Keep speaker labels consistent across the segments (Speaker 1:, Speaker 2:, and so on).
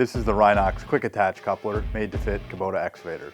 Speaker 1: This is the Rhinox quick attach coupler made to fit Kubota excavators.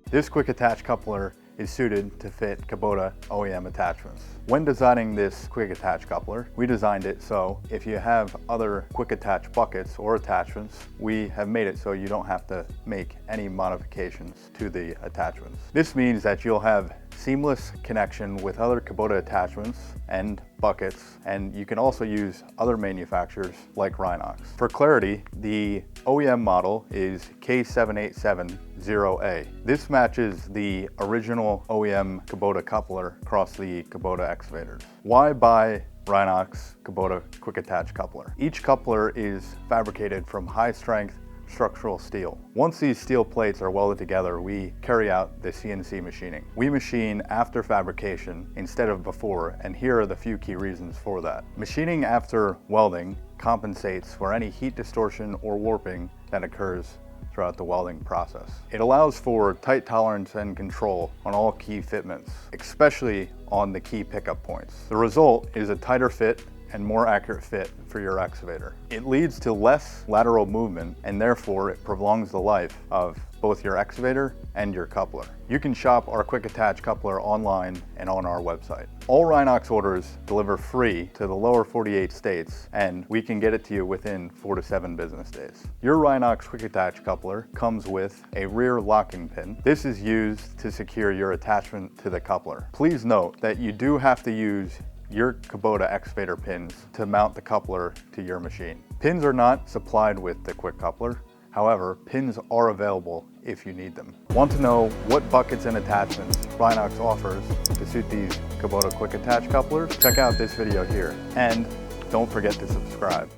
Speaker 1: This quick attach coupler is suited to fit Kubota OEM attachments. When designing this quick attach coupler, we designed it so if you have other quick attach buckets or attachments, we have made it so you don't have to make any modifications to the attachments. This means that you'll have seamless connection with other Kubota attachments and buckets, and you can also use other manufacturers like Rhinox. For clarity, the OEM model is K7870A. This matches the original OEM Kubota coupler across the Kubota excavators. Why buy Rhinox Kubota quick attach coupler? Each coupler is fabricated from high strength structural steel. Once these steel plates are welded together, we carry out the CNC machining. We machine after fabrication instead of before, and here are the few key reasons for that. Machining after welding compensates for any heat distortion or warping that occurs throughout the welding process. It allows for tight tolerance and control on all key fitments, especially on the key pickup points. The result is a tighter fit and more accurate fit for your excavator. It leads to less lateral movement, and therefore it prolongs the life of both your excavator and your coupler. You can shop our quick attach coupler online and on our website. All Rhinox orders deliver free to the lower 48 states, and we can get it to you within 4 to 7 business days. Your Rhinox quick attach coupler comes with a rear locking pin. This is used to secure your attachment to the coupler. Please note that you do have to use your Kubota excavator pins to mount the coupler to your machine. Pins are not supplied with the quick coupler. However, pins are available if you need them. Want to know what buckets and attachments Rhinox offers to suit these Kubota quick attach couplers? Check out this video here, and don't forget to subscribe.